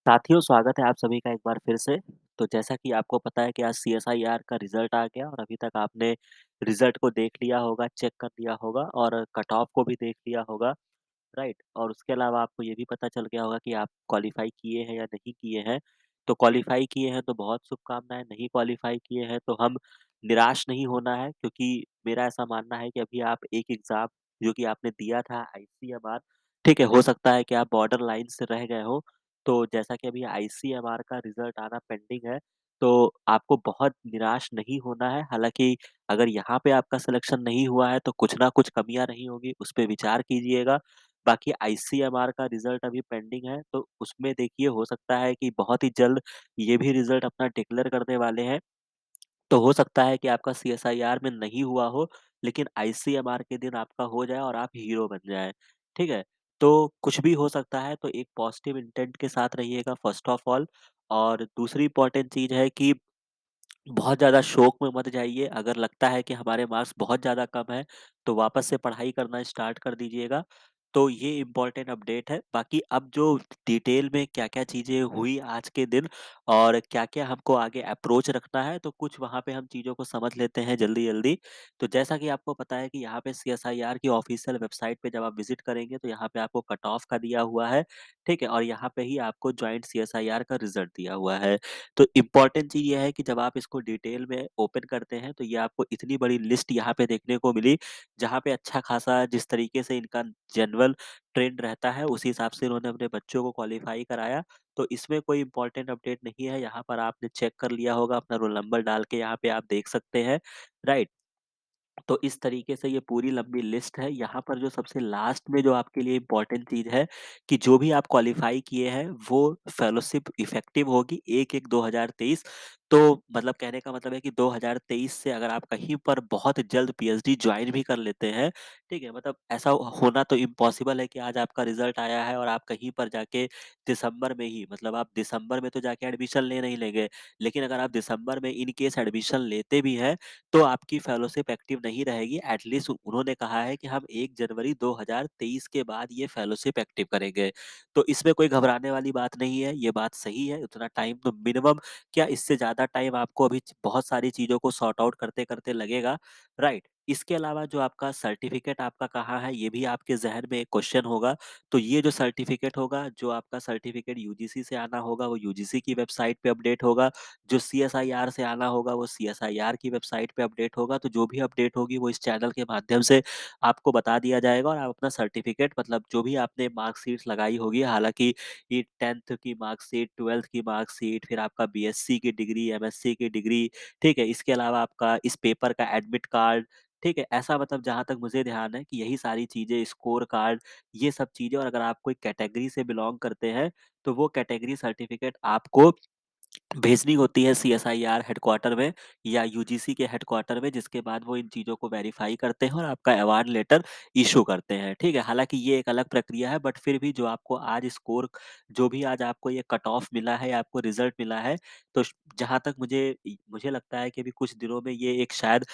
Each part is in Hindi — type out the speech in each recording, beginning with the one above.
साथियों, स्वागत है आप सभी का एक बार फिर से। तो जैसा कि आपको पता है कि आज सीएसआईआर का रिज़ल्ट आ गया और अभी तक आपने रिज़ल्ट को देख लिया होगा, चेक कर लिया होगा और कट ऑफ को भी देख लिया होगा, राइट? और उसके अलावा आपको ये भी पता चल गया होगा कि आप क्वालीफ़ाई किए हैं या नहीं किए हैं। तो क्वालीफ़ाई किए हैं तो बहुत शुभकामनाएँ, नहीं क्वालीफ़ाई किए हैं तो हम निराश नहीं होना है क्योंकि मेरा ऐसा मानना है कि अभी आप एक एग्ज़ाम जो कि आपने दिया था आईसीएमआर, ठीक है? हो सकता है कि आप बॉर्डर लाइन से रह गए हो। तो जैसा कि अभी आईसीएमआर का रिज़ल्ट आना पेंडिंग है, तो आपको बहुत निराश नहीं होना है। हालाँकि अगर यहाँ पे आपका सिलेक्शन नहीं हुआ है, तो कुछ ना कुछ कमियाँ रही होंगी, उस पे विचार कीजिएगा। बाकी आईसीएमआर का रिज़ल्ट अभी पेंडिंग है, तो उसमें देखिए हो सकता है कि बहुत ही जल्द ये भी रिज़ल्ट अपना डिक्लेयर करने वाले हैं। तो हो सकता है कि आपका सीएसआईआर में नहीं हुआ हो, लेकिन आईसीएमआर के दिन आपका हो जाए और आप हीरो बन जाएँ, ठीक है? तो कुछ भी हो सकता है, तो एक पॉज़िटिव इंटेंट के साथ रहिएगा फ़र्स्ट ऑफ ऑल। और दूसरी इम्पोर्टेंट चीज़ है कि बहुत ज़्यादा शोक में मत जाइए। अगर लगता है कि हमारे मार्क्स बहुत ज़्यादा कम है, तो वापस से पढ़ाई करना स्टार्ट कर दीजिएगा। तो ये इम्पोर्टेंट अपडेट है। बाकी अब जो डिटेल में क्या-क्या चीज़ें हुई आज के दिन और क्या-क्या हमको आगे अप्रोच रखना है, तो कुछ वहाँ पे हम चीज़ों को समझ लेते हैं जल्दी-जल्दी। तो जैसा कि आपको पता है कि यहाँ पे सीएसआईआर की ऑफ़िशियल वेबसाइट पे जब आप विज़िट करेंगे, तो यहाँ पे आपको कट ऑफ का दिया हुआ है, ठीक है? और यहाँ पे ही आपको जॉइंट सीएसआईआर का रिज़ल्ट दिया हुआ है। तो इम्पोर्टेंट चीज़ ये है कि जब आप इसको डिटेल में ओपन करते हैं, तो ये आपको इतनी बड़ी लिस्ट यहाँ पे देखने को मिली, जहाँ पे अच्छा खासा जिस तरीके से इनका जनरल ट्रेंड रहता है, उसी हिसाब से इन्होंने अपने बच्चों को क्वालीफाई कराया। तो इसमें कोई इम्पोर्टेंट अपडेट नहीं है, यहाँ पर आपने चेक कर लिया होगा, अपना रोल नंबर डाल के यहाँ पे आप देख सकते हैं, राइट? तो इस तरीके से ये पूरी लंबी लिस्ट है। यहाँ पर जो सबसे लास्ट में जो आपके लिए इम्पोर्टेंट चीज़ है कि जो भी आप क्वालीफ़ाई किए हैं, वो फेलोशिप इफ़ेक्टिव होगी 1/1/2023। तो मतलब कहने का मतलब है कि 2023 से अगर आप कहीं पर बहुत जल्द पीएचडी जॉइन भी कर लेते हैं, ठीक है? मतलब ऐसा होना तो इम्पॉसिबल है कि आज आपका रिज़ल्ट आया है और आप कहीं पर जाके दिसंबर में ही मतलब आप दिसंबर में तो जाके एडमिशन ले नहीं लेंगे। लेकिन अगर आप दिसंबर में इन केस एडमिशन लेते भी हैं, तो आपकी फेलोशिप एक्टिव नहीं रहेगी। एटलीस्ट उन्होंने कहा है कि हम 1 जनवरी 2023 के बाद ये फेलोशिप एक्टिव करेंगे। तो इसमें कोई घबराने वाली बात नहीं है, ये बात सही है। उतना टाइम तो मिनिमम क्या इससे ज़्यादा टाइम आपको अभी बहुत सारी चीज़ों को सॉर्ट आउट करते-करते लगेगा, राइट? इसके अलावा जो आपका सर्टिफ़िकेट आपका कहाँ है, ये भी आपके ज़हन में एक क्वेश्चन होगा। तो ये जो सर्टिफ़िकेट होगा, जो आपका सर्टिफ़िकेट यूजीसी से आना होगा, वो यूजीसी की वेबसाइट पे अपडेट होगा। जो सीएसआईआर से आना होगा वो सीएसआईआर की वेबसाइट पे अपडेट होगा, तो जो भी अपडेट होगी वो इस चैनल के माध्यम से आपको बता दिया जाएगा और आप अपना सर्टिफ़िकेट मतलब जो भी आपने मार्कशीट्स लगाई होगी, हालाँकि ये 10th की मार्कशीट, 12th की मार्कशीट, फिर आपका बीएससी की डिग्री, एमएससी की डिग्री, ठीक है? इसके अलावा आपका इस पेपर का एडमिट कार्ड, ठीक है? ऐसा मतलब जहाँ तक मुझे ध्यान है कि यही सारी चीज़ें, स्कोर कार्ड, ये सब चीज़ें। और अगर आप कोई कैटेगरी से बिलॉन्ग करते हैं, तो वो कैटेगरी सर्टिफ़िकेट आपको भेजनी होती है सीएसआईआर हेडक्वार्टर में या यूजीसी के हेडक्वार्टर में, जिसके बाद वो इन चीज़ों को वेरीफाई करते हैं और आपका अवार्ड लेटर इश्यू करते हैं, ठीक है? हालाँकि ये एक अलग प्रक्रिया है, बट फिर भी जो आपको आज स्कोर जो भी आज आपको ये कट ऑफ मिला है, आपको रिज़ल्ट मिला है, तो जहाँ तक मुझे लगता है कि अभी कुछ दिनों में ये एक शायद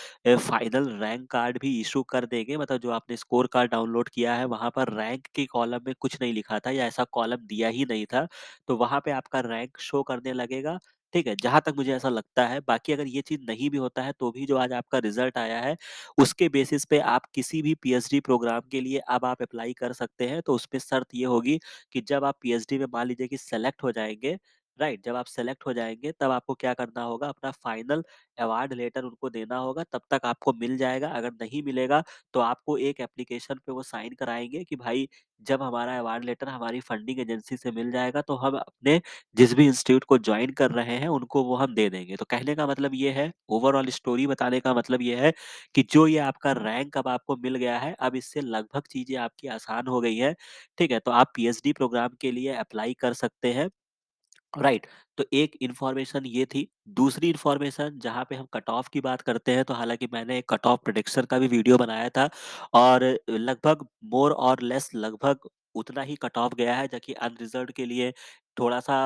फाइनल रैंक कार्ड भी इश्यू कर देंगे। मतलब जो आपने स्कोर कार्ड डाउनलोड किया है, वहाँ पर रैंक के कॉलम में कुछ नहीं लिखा था या ऐसा कॉलम दिया ही नहीं था, तो वहाँ पे आपका रैंक शो करने लगेगा, ठीक है? जहाँ तक मुझे ऐसा लगता है। बाकी अगर ये चीज़ नहीं भी होता है, तो भी जो आज आपका रिज़ल्ट आया है, उसके बेसिस पे आप किसी भी पीएचडी प्रोग्राम के लिए अब आप अप्लाई कर सकते हैं। तो उसपे शर्त ये होगी कि जब आप पीएचडी में मान लीजिए कि सेलेक्ट हो जाएँगे, राइट? जब आप सेलेक्ट हो जाएँगे, तब आपको क्या करना होगा, अपना फाइनल अवार्ड लेटर उनको देना होगा, तब तक आपको मिल जाएगा। अगर नहीं मिलेगा, तो आपको एक एप्लीकेशन पे वो साइन कराएँगे कि भाई जब हमारा अवार्ड लेटर हमारी फंडिंग एजेंसी से मिल जाएगा, तो हम अपने जिस भी इंस्टीट्यूट को जॉइन कर रहे हैं, उनको वो हम दे देंगे। तो कहने का मतलब ये है, ओवरऑल स्टोरी बताने का मतलब ये है कि जो ये आपका रैंक अब आपको मिल गया है, अब इससे लगभग चीज़ें आपकी आसान हो गई हैं, ठीक है? तो आप पीएचडी प्रोग्राम के लिए अप्लाई कर सकते हैं। राइट। तो एक इन्फॉर्मेशन ये थी। दूसरी इन्फॉर्मेशन जहाँ पे हम कट ऑफ की बात करते हैं, तो हालाँकि मैंने एक कट ऑफ प्रेडिक्शन का भी वीडियो बनाया था और लगभग मोर और लेस लगभग उतना ही कट ऑफ गया है, जो कि अनरिज़र्व्ड के लिए थोड़ा-सा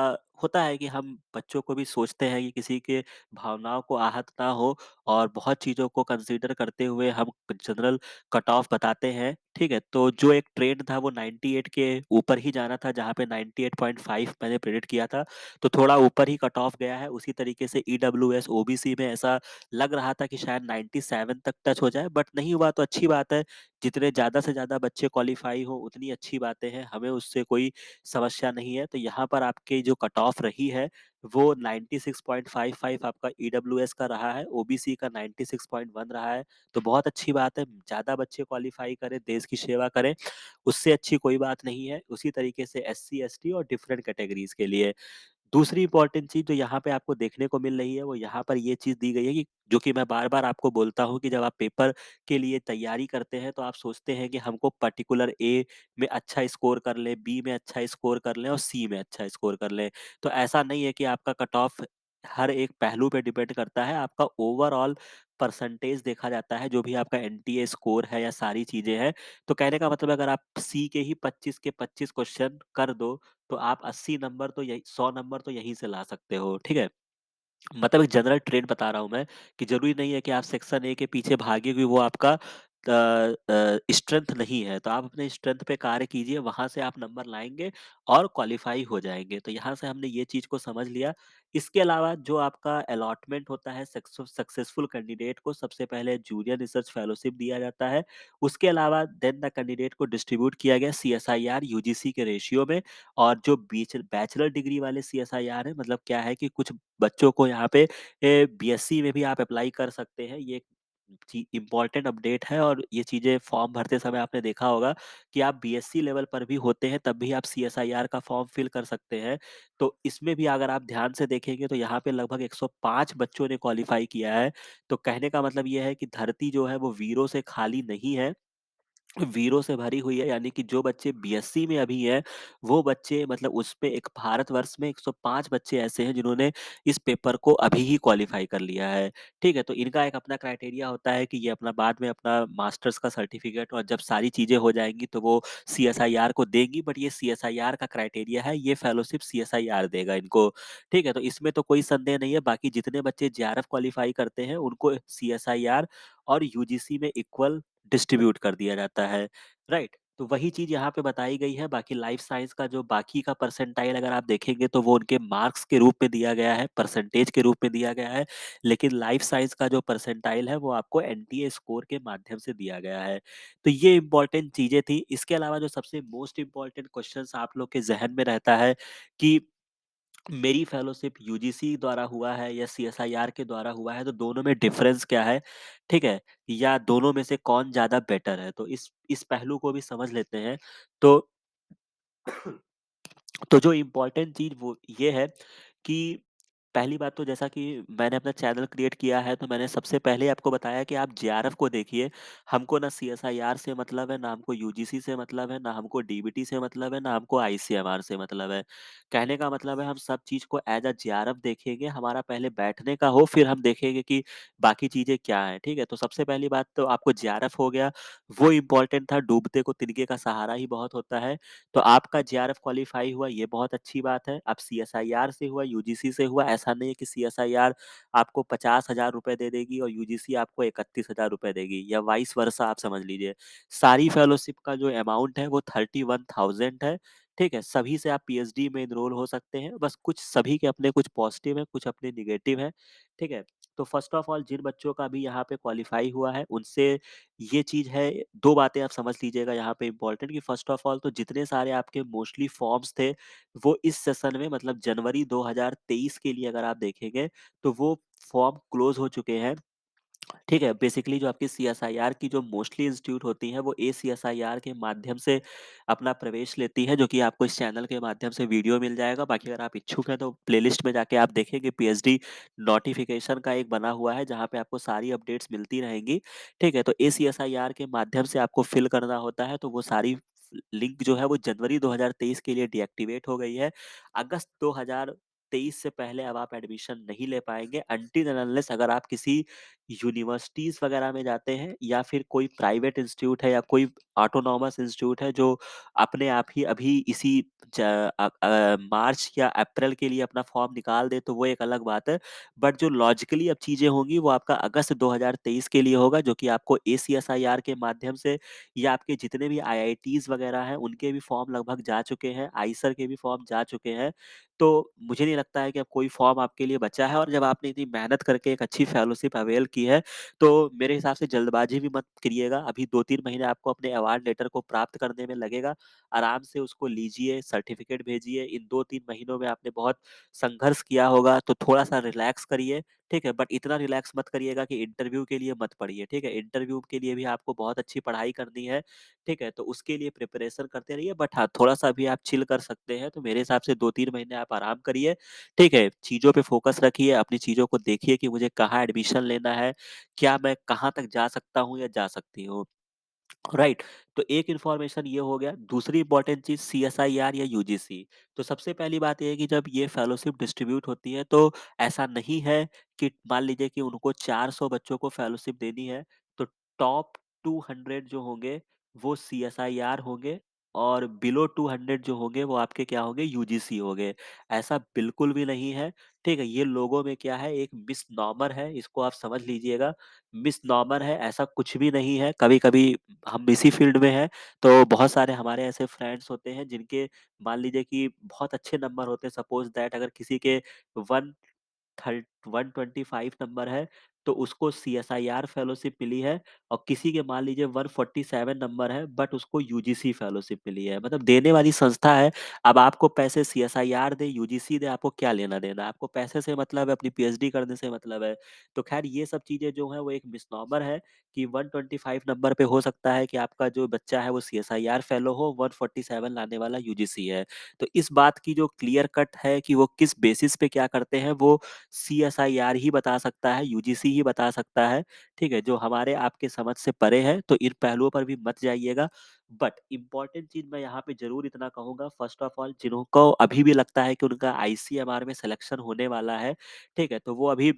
होता है कि हम बच्चों को भी सोचते हैं कि किसी के भावनाओं को आहत ना हो और बहुत चीज़ों को कंसीडर करते हुए हम जनरल कट ऑफ बताते हैं, ठीक है? तो जो एक ट्रेंड था वो 98 के ऊपर ही जाना था, जहाँ पे 98.5 मैंने प्रेडिक्ट किया था, तो थोड़ा ऊपर ही कट ऑफ गया है। उसी तरीके से ईडब्ल्यूएस, ओबीसी में ऐसा लग रहा था कि शायद 97 तक टच हो जाए, बट नहीं हुआ तो अच्छी बात है। जितने ज़्यादा से ज़्यादा बच्चे क्वालीफाई हों उतनी अच्छी बातें हैं, हमें उससे कोई समस्या नहीं है। तो यहाँ पर आपकी जो कट ऑफ रही है वो 96.55 आपका ईडब्ल्यूएस का रहा है, ओबीसी का 96.1 रहा है। तो बहुत अच्छी बात है, ज़्यादा बच्चे क्वालीफाई करें, देश की सेवा करें, उससे अच्छी कोई बात नहीं है। उसी तरीके से एससी, एसटी और डिफरेंट कैटेगरीज़ के लिए। दूसरी इम्पोर्टेंट चीज़ जो यहाँ पे आपको देखने को मिल रही है, वो यहाँ पर ये चीज़ दी गई है कि जो कि मैं बार-बार आपको बोलता हूँ कि जब आप पेपर के लिए तैयारी करते हैं, तो आप सोचते हैं कि हमको पर्टिकुलर ए में अच्छा स्कोर कर लें, बी में अच्छा स्कोर कर लें और सी में अच्छा स्कोर कर लें। तो ऐसा नहीं है कि आपका कट ऑफ हर एक पहलू पे डिपेंड करता है, आपका ओवरऑल परसेंटेज देखा जाता है, जो भी आपका एनटीए स्कोर है या सारी चीज़ें हैं। तो कहने का मतलब अगर आप सी के ही 25 के 25 क्वेश्चन कर दो, तो आप 80 नंबर तो यही 100 नंबर तो यहीं से ला सकते हो, ठीक है? मतलब एक जनरल ट्रेंड बता रहा हूँ मैं कि ज़रूरी नहीं है कि आप सेक्शन ए के पीछे भागे क्योंकि वो आपका स्ट्रेंथ नहीं है। तो आप अपने स्ट्रेंथ पे कार्य कीजिए, वहाँ से आप नंबर लाएँगे और क्वालीफाई हो जाएँगे। तो यहाँ से हमने ये चीज़ को समझ लिया। इसके अलावा जो आपका अलॉटमेंट होता है सक्सेसफुल कैंडिडेट को सबसे पहले जूनियर रिसर्च फेलोशिप दिया जाता है। उसके अलावा देन द कैंडिडेट को डिस्ट्रीब्यूट किया गया सीएसआईआर यूजीसी के रेशियो में। और जो बीच बैचलर डिग्री वाले सीएसआईआर हैं, मतलब क्या है कि कुछ बच्चों को यहाँ पे बीएससी में भी आप अप्लाई कर सकते हैं। ये इम्पोर्टेंट अपडेट है और ये चीज़ें फॉर्म भरते समय आपने देखा होगा कि आप बीएससी लेवल पर भी होते हैं, तब भी आप सीएसआईआर का फॉर्म फिल कर सकते हैं। तो इसमें भी अगर आप ध्यान से देखेंगे तो यहाँ पे लगभग 105 बच्चों ने क्वालीफाई किया है। तो कहने का मतलब ये है कि धरती जो है वो वीरों से खाली नहीं है, वीरों से भरी हुई है। यानी कि जो बच्चे बीएससी में अभी हैं, वो बच्चे मतलब उसमें एक भारतवर्ष में 105 बच्चे ऐसे हैं जिन्होंने इस पेपर को अभी ही क्वालीफाई कर लिया है। ठीक है? तो इनका एक अपना क्राइटेरिया होता है कि ये अपना बाद में अपना मास्टर्स का सर्टिफ़िकेट और जब सारी चीज़ें हो जाएँगी तो वो सीएसआईआर को देंगी, बट ये सीएसआईआर का क्राइटेरिया है, ये फेलोशिप सीएसआईआर देगा इनको। ठीक है? तो इसमें तो कोई संदेह नहीं है, बाकी जितने बच्चे जेआरएफ क्वालीफाई करते हैं उनको सीएसआईआर और यूजीसी में इक्वल डिस्ट्रीब्यूट कर दिया जाता है, राइट? तो वही चीज़ यहाँ पे बताई गई है। बाकी लाइफ साइंस का जो बाकी का परसेंटाइल अगर आप देखेंगे तो वो उनके मार्क्स के रूप में दिया गया है, परसेंटेज के रूप में दिया गया है। लेकिन लाइफ साइंस का जो परसेंटाइल है वो आपको एनटीए स्कोर के माध्यम से दिया गया है। तो ये इम्पोर्टेंट चीज़ें थी। इसके अलावा जो सबसे मोस्ट इम्पोर्टेंट क्वेश्चन्स आप लोग के ज़हन में रहता है कि मेरी फेलोशिप यूजीसी द्वारा हुआ है या सीएसआईआर के द्वारा हुआ है, तो दोनों में डिफरेंस क्या है, ठीक है? या दोनों में से कौन ज़्यादा बेटर है? तो इस पहलू को भी समझ लेते हैं। तो तो जो इम्पोर्टेंट चीज़ वो ये है कि पहली बात तो जैसा कि मैंने अपना चैनल क्रिएट किया है, तो मैंने सबसे पहले आपको बताया कि आप जेआरएफ को देखिए। हमको ना सीएसआईआर से मतलब है, ना हमको यूजीसी से मतलब है, ना हमको डीबीटी से मतलब है, ना हमको आईसीएमआर से मतलब है। कहने का मतलब है हम सब चीज़ को एज़ अ जेआरएफ देखेंगे, हमारा पहले बैठने का हो, फिर हम देखेंगे कि बाकी चीज़ें क्या हैं, ठीक है? तो सबसे पहली बात तो आपको जेआरएफ हो गया, वो इम्पोर्टेंट था, डूबते को तिनके का सहारा ही बहुत होता है। तो आपका जेआरएफ क्वालीफाई हुआ, ये बहुत अच्छी बात है। अब सीएसआईआर से हुआ, यूजीसी से हुआ, ऐसा नहीं है कि सीएसआईआर आपको 50,000 रुपए दे देगी और यूजीसी आपको 31,000 रुपए देगी या वाइस वर्सा आप समझ लीजिए। सारी फेलोशिप का जो अमाउंट है वो 31,000 है, ठीक है? सभी से आप पीएचडी में एनरोल हो सकते हैं, बस कुछ सभी के अपने कुछ पॉजिटिव हैं, कुछ अपने नेगेटिव हैं, ठीक है? तो फर्स्ट ऑफ ऑल जिन बच्चों का भी यहाँ पे क्वालीफाई हुआ है, उनसे ये चीज़ है, 2 बातें आप समझ लीजिएगा यहाँ पे इम्पोर्टेंट कि फर्स्ट ऑफ ऑल तो जितने सारे आपके मोस्टली फॉर्म्स थे, वो इस सेशन में मतलब जनवरी 2023 के लिए अगर आप देखेंगे, तो वो फॉर्म क्लोज़ हो चुके हैं। ठीक है, बेसिकली जो आपकी सीएसआईआर की जो मोस्टली इंस्टीट्यूट होती हैं, वो एसीएसआईआर के माध्यम से अपना प्रवेश लेती हैं, जो कि आपको इस चैनल के माध्यम से वीडियो मिल जाएगा। बाकी अगर आप इच्छुक हैं, तो प्लेलिस्ट में जाके आप देखेंगे पीएचडी नोटिफ़िकेशन का एक बना हुआ है, जहाँ पे आपको सारी अपडेट्स मिलती रहेंगी। ठीक है, तो एसीएसआईआर के माध्यम से आपको फिल करना होता है, तो वो सारी लिंक जो है वो जनवरी 2023 के लिए डीएक्टिवेट हो गई है। अगस्त 2000 2023 से पहले अब आप एडमिशन नहीं ले पाएँगे अनटिल एंड अनलेस अगर आप किसी यूनिवर्सिटीज़ वगैरह में जाते हैं या फिर कोई प्राइवेट इंस्टीट्यूट है या कोई ऑटोनॉमस इंस्टीट्यूट है जो अपने आप ही अभी इसी मार्च या अप्रैल के लिए अपना फॉर्म निकाल दे तो वो एक अलग बात है। बट जो लॉजिकली अब चीज़ें होंगी वो आपका अगस्त 2023 के लिए होगा जो कि आपको एसीएसआईआर के माध्यम से या आपके जितने भी आईआईटीज़ वगैरह हैं उनके भी फॉर्म लगभग जा चुके हैं, आइसर के भी फॉर्म जा चुके हैं। तो मुझे नहीं लगता है कि अब कोई फॉर्म आपके लिए बचा है और जब आपने इतनी मेहनत करके एक अच्छी फेलोशिप अवेल की है, तो मेरे हिसाब से जल्दबाज़ी भी मत करिएगा। अभी 2-3 महीने आपको अपने अवार्ड लेटर को प्राप्त करने में लगेगा। आराम से उसको लीजिए, सर्टिफ़िकेट भेजिए। इन 2-3 महीनों में आपने बहुत संघर्ष किया होगा, तो थोड़ा-सा रिलैक्स करिए, ठीक है? बट इतना रिलैक्स मत करिएगा कि इंटरव्यू के लिए मत पढ़िए, ठीक है? इंटरव्यू के लिए भी आपको बहुत अच्छी पढ़ाई करनी है, ठीक है? तो उसके लिए प्रिपरेशन करते रहिए बट हाँ, थोड़ा-सा अभी आप चिल कर सकते हैं, तो मेरे हिसाब से 2-3 महीने आप आराम करिए, ठीक है? चीज़ों पे फ़ोकस रखिए, अपनी चीज़ों को देखिए कि मुझे कहाँ एडमिशन लेना है, क्या मैं कहाँ तक जा सकता हूँ या जा सकती हूँ। राइट। तो एक इन्फॉर्मेशन ये हो गया। दूसरी इंपॉर्टेंट चीज़ सीएसआईआर या यूजीसी। तो सबसे पहली बात ये है कि जब ये फेलोशिप डिस्ट्रीब्यूट होती है तो ऐसा नहीं है कि मान लीजिए कि उनको 400 बच्चों को फेलोशिप देनी है तो टॉप 200 जो होंगे वो सीएसआईआर होंगे और बिलो 200 जो होंगे वो आपके क्या होंगे यूजीसी होंगे। ऐसा बिल्कुल भी नहीं है, ठीक है? ये लोगों में क्या है एक मिसनॉमर है, इसको आप समझ लीजिएगा। मिसनॉमर है, ऐसा कुछ भी नहीं है। कभी-कभी हम इसी फील्ड में हैं, तो बहुत सारे हमारे ऐसे फ्रेंड्स होते हैं जिनके मान लीजिए कि बहुत अच्छे नंबर होते हैं सपोज़ दैट अगर किसी के 1 थर्ट 125 नंबर है, तो उसको सीएसआईआर फेलोशिप मिली है और किसी के मान लीजिए 147 नंबर है, बट उसको यूजीसी फेलोशिप मिली है। मतलब देने वाली संस्था है, अब आपको पैसे सीएसआईआर दे, यूजीसी दे, आपको क्या लेना-देना? आपको पैसे से मतलब है, अपनी पीएचडी करने से मतलब है। तो ख़ैर ये सब चीज़ें जो हैं, वो एक मिसनॉमर है कि 125 नंबर पे हो सकता है कि आपका जो बच्चा है, वो सीएसआईआर फेलो हो, 147 लाने वाला यूजीसी है। तो इस बात की जो क्लियर कट है कि वो किस बेसिस पे क्या करते हैं, वो सीएसआईआर ही बता सकता है, यूजीसी ही बता सकता है, ठीक है? जो हमारे आपके समझ से परे है, तो इन पहलुओं पर भी मत जाइएगा। बट इम्पोर्टेंट चीज़ मैं यहाँ पे ज़रूर इतना कहूँगा फर्स्ट ऑफ ऑल जिनको अभी भी लगता है कि उनका आईसीएमआर में सिलेक्शन होने वाला है, ठीक है? तो वो अभी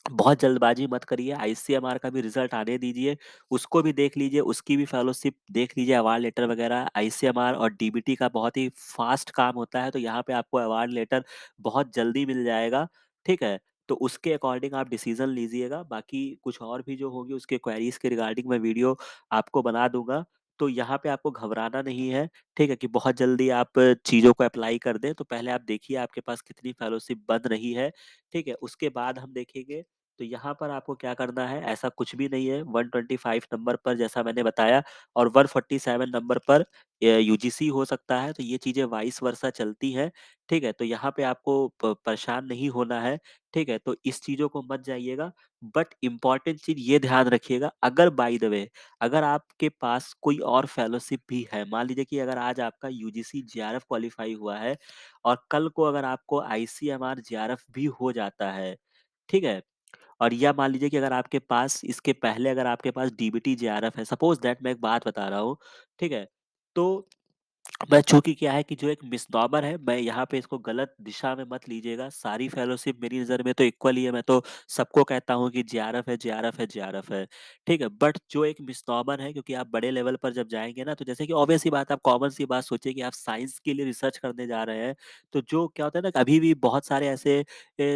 बहुत जल्दबाजी मत करिए, आईसीएमआर का भी रिज़ल्ट आने दीजिए, उसको भी देख लीजिए, उसकी भी फेलोशिप देख लीजिए, अवार्ड लेटर वगैरह। आईसीएमआर और डीबीटी का बहुत ही फ़ास्ट काम होता है, तो यहाँ पे आपको अवार्ड लेटर बहुत जल्दी मिल जाएगा, ठीक है? तो उसके अकॉर्डिंग आप डिसीज़न लीजिएगा, बाकी कुछ और भी जो होंगी उसके क्वेरीज़ के रिगार्डिंग मैं वीडियो आपको बना दूँगा। तो यहाँ पे आपको घबराना नहीं है, ठीक है? कि बहुत जल्दी आप चीज़ों को अप्लाई कर दें, तो पहले आप देखिए आपके पास कितनी फेलोशिप बन रही है, ठीक है? उसके बाद हम देखेंगे तो यहाँ पर आपको क्या करना है, ऐसा कुछ भी नहीं है 125 नंबर पर जैसा मैंने बताया और 147 नंबर पर यूजीसी हो सकता है, तो ये चीज़ें वाइस वर्सा चलती हैं, ठीक है? तो यहाँ पे आपको परेशान नहीं होना है, ठीक है? तो इस चीज़ों को मत जाइएगा, बट इम्पोर्टेंट चीज़ ये ध्यान रखिएगा अगर बाय द वे अगर आपके पास कोई और फेलोशिप भी है, मान लीजिए कि अगर आज आपका यूजीसी जेआरएफ क्वालीफाई हुआ है और कल को अगर आपको आईसीएमआर जेआरएफ भी हो जाता है, ठीक है? और या मान लीजिए कि अगर आपके पास इसके पहले अगर आपके पास डीबीटी जेआरएफ है, सपोज़ दैट मैं एक बात बता रहा हूँ, ठीक है? तो मैं चूँकि क्या है कि जो एक मिसनॉमर है, मैं यहाँ पे इसको गलत दिशा में मत लीजिएगा। सारी फेलोशिप मेरी नज़र में तो इक्वल ही है, मैं तो सबको कहता हूँ कि जेआरएफ है, जेआरएफ है, जेआरएफ है, ठीक है? बट जो एक मिसनॉमर है क्योंकि आप बड़े लेवल पर जब जाएँगे ना, तो जैसे कि ऑब्वियस सी बात है, आप कॉमन सी बात सोचिए कि आप साइंस के लिए रिसर्च करने जा रहे हैं, तो जो क्या होता है ना, कि अभी भी बहुत सारे ऐसे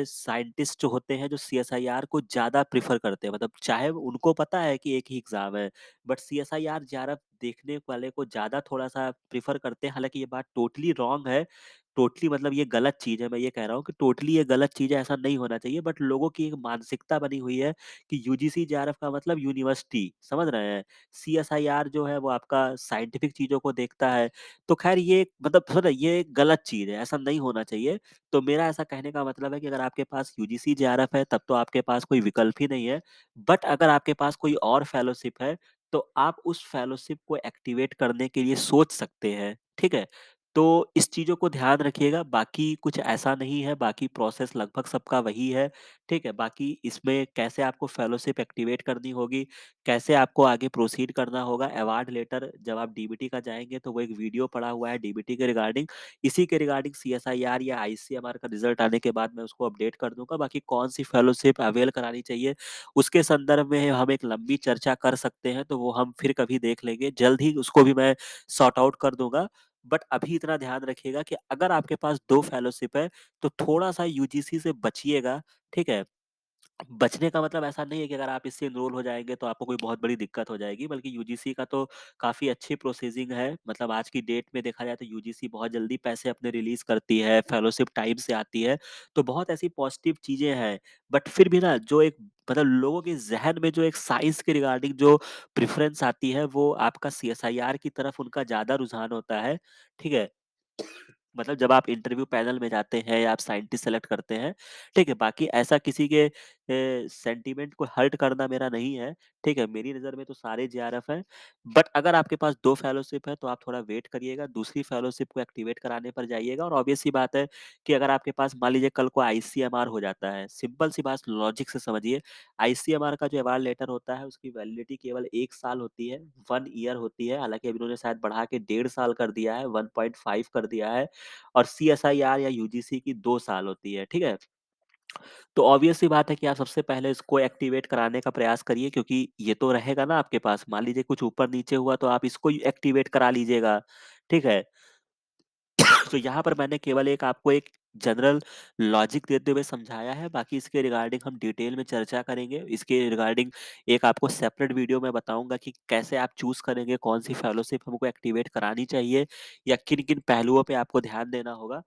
साइंटिस्ट होते हैं जो सीएसआईआर को ज़्यादा प्रेफ़र करते हैं। मतलब चाहे उनको पता है कि एक ही एग्ज़ाम है, बट सीएसआईआर जेआरएफ देखने वाले को ज़्यादा थोड़ा-सा प्रेफ़र करते हैं, हालाँकि ये बात टोटली रॉन्ग है। टोटली मतलब ये गलत चीज़ है, मैं ये कह रहा हूँ कि टोटली ये गलत चीज़ है, ऐसा नहीं होना चाहिए। बट लोगों की एक मानसिकता बनी हुई है कि यूजीसी जेआरएफ का मतलब यूनिवर्सिटी, समझ रहे हैं? सीएसआईआर जो है वो आपका साइंटिफ़िक चीज़ों को देखता है। तो ख़ैर ये मतलब सुनो ये एक गलत चीज़ है, ऐसा नहीं होना चाहिए। तो मेरा ऐसा कहने का मतलब है कि अगर आपके पास यूजीसी जेआरएफ है, तब तो आपके पास कोई विकल्प ही नहीं है। बट अगर आपके पास कोई और फेलोशिप है, तो आप उस फेलोशिप को एक्टिवेट करने के लिए सोच सकते हैं, ठीक है? तो इस चीज़ों को ध्यान रखिएगा, बाकी कुछ ऐसा नहीं है, बाकी प्रोसेस लगभग सबका वही है, ठीक है? बाकी इसमें कैसे आपको फेलोशिप एक्टिवेट करनी होगी, कैसे आपको आगे प्रोसीड करना होगा, अवार्ड लेटर जब आप डीबीटी का जाएँगे तो वो एक वीडियो पड़ा हुआ है डीबीटी के रिगार्डिंग, इसी के रिगार्डिंग सीएसआईआर या आईसीएमआर का रिज़ल्ट आने के बाद मैं उसको अपडेट कर दूँगा। बाकी कौन-सी फेलोशिप अवेल करानी चाहिए, उसके संदर्भ में हम एक लंबी चर्चा कर सकते हैं, तो वो हम फिर कभी देख लेंगे। जल्द ही उसको भी मैं सॉर्ट आउट कर दूँगा। बट अभी इतना ध्यान रखिएगा कि अगर आपके पास 2 फेलोशिप है, तो थोड़ा-सा यूजीसी से बचिएगा, ठीक है? बचने का मतलब ऐसा नहीं है कि अगर आप इससे एनरोल हो जाएँगे तो आपको कोई बहुत बड़ी दिक्कत हो जाएगी, बल्कि यूजीसी का तो काफ़ी अच्छी प्रोसेसिंग है। मतलब आज की डेट में देखा जाए तो यूजीसी बहुत जल्दी पैसे अपने रिलीज़ करती है, फेलोशिप टाइम से आती है, तो बहुत ऐसी पॉजिटिव चीज़ें हैं। बट फिर भी ना जो एक मतलब लोगों के ज़हन में जो एक साइंस के रिगार्डिंग जो प्रेफ़रेंस आती है, वो आपका सीएसआईआर की तरफ उनका ज़्यादा रुझान होता है, ठीक है? मतलब जब आप इंटरव्यू पैनल में जाते हैं या आप साइंटिस्ट सेलेक्ट करते हैं, ठीक है? बाकी ऐसा किसी के सेंटीमेंट को हर्ट करना मेरा नहीं है, ठीक है? मेरी नज़र में तो सारे जेआरएफ हैं। बट अगर आपके पास 2 फेलोशिप है तो आप थोड़ा वेट करिएगा, दूसरी फेलोशिप को एक्टिवेट कराने पर जाइएगा और ऑब्वियस सी बात है कि अगर आपके पास मान लीजिए कल को आईसीएमआर हो जाता है, सिंपल सी बात लॉजिक से समझिए, आईसीएमआर का जो अवार्ड लेटर होता है उसकी वैलिडिटी केवल 1 साल होती है, 1 ईयर होती है, हालाँकि अभी उन्होंने शायद बढ़ा के 1.5 साल कर दिया है, 1.5 कर दिया है। और सीएसआईआर या यूजीसी की 2 साल होती है, ठीक है? तो ऑब्वियस सी बात है कि आप सबसे पहले इसको एक्टिवेट कराने का प्रयास करिए क्योंकि ये तो रहेगा ना आपके पास, मान लीजिए कुछ ऊपर-नीचे हुआ तो आप इसको ही एक्टिवेट करा लीजिएगा, ठीक है? तो यहाँ पर मैंने केवल एक आपको एक जनरल लॉजिक देते हुए समझाया है, बाकी इसके रिगार्डिंग हम डिटेल में चर्चा करेंगे। इसके रिगार्डिंग एक आपको सेपरेट वीडियो मैं बताऊँगा कि कैसे आप चूज़ करेंगे, कौन-सी फेलोशिप हमको एक्टिवेट करानी चाहिए या किन-किन पहलुओं पे आपको ध्यान देना होगा।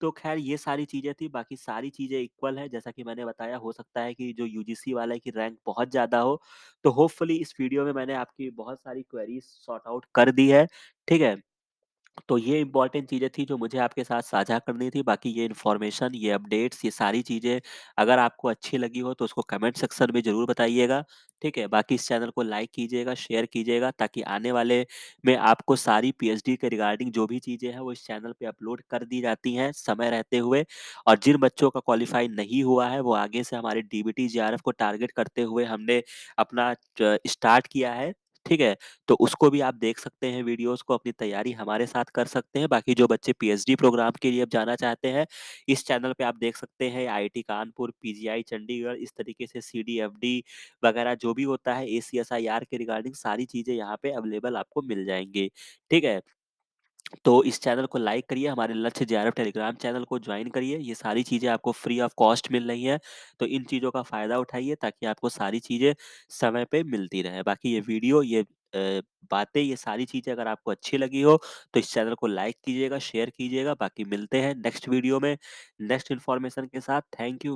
तो ख़ैर ये सारी चीज़ें थी, बाकी सारी चीज़ें इक्वल है जैसा कि मैंने बताया हो सकता है कि जो यूजीसी वाला है की रैंक बहुत ज़्यादा हो। तो होपफुली इस वीडियो में मैंने आपकी बहुत सारी क्वेरीज़ सॉर्ट आउट कर दी है, ठीक है? तो ये इम्पोर्टेंट चीज़ें थी जो मुझे आपके साथ साझा करनी थी। बाकी ये इन्फॉर्मेशन, ये अपडेट्स, ये सारी चीज़ें अगर आपको अच्छी लगी हो तो उसको कमेंट सेक्शन में ज़रूर बताइएगा, ठीक है? बाकी इस चैनल को लाइक कीजिएगा, शेयर कीजिएगा ताकि आने वाले में आपको सारी पीएचडी के रिगार्डिंग जो भी चीज़ें हैं वो इस चैनल पे अपलोड कर दी जाती हैं समय रहते हुए। और जिन बच्चों का क्वालीफाई नहीं हुआ है वो आगे से हमारे डीबीटी, जेआरएफ को टारगेट करते हुए हमने अपना स्टार्ट किया है, ठीक है? तो उसको भी आप देख सकते हैं वीडियोज़ को, अपनी तैयारी हमारे साथ कर सकते हैं। बाकी जो बच्चे पीएचडी प्रोग्राम के लिए अब जाना चाहते हैं, इस चैनल पे आप देख सकते हैं आईआईटी कानपुर, पीजीआई चंडीगढ़, इस तरीके से सीडीएफडी वगैरह जो भी होता है एसीएसआईआर के रिगार्डिंग सारी चीज़ें यहाँ पे अवेलेबल आपको मिल जाएँगी, ठीक है? तो इस चैनल को लाइक करिए, हमारे लक्ष्य जेआरएफ टेलीग्राम चैनल को जॉइन करिए, ये सारी चीज़ें आपको फ्री ऑफ कॉस्ट मिल रही हैं, तो इन चीज़ों का फ़ायदा उठाइए ताकि आपको सारी चीज़ें समय पे मिलती रहें। बाकी ये वीडियो, ये बातें, ये सारी चीज़ें अगर आपको अच्छी लगी हो, तो इस चैनल को लाइक कीजिएगा, शेयर कीजिएगा, बाकी मिलते हैं नेक्स्ट वीडियो में, नेक्स्ट इन्फॉर्मेशन के साथ। Thank you.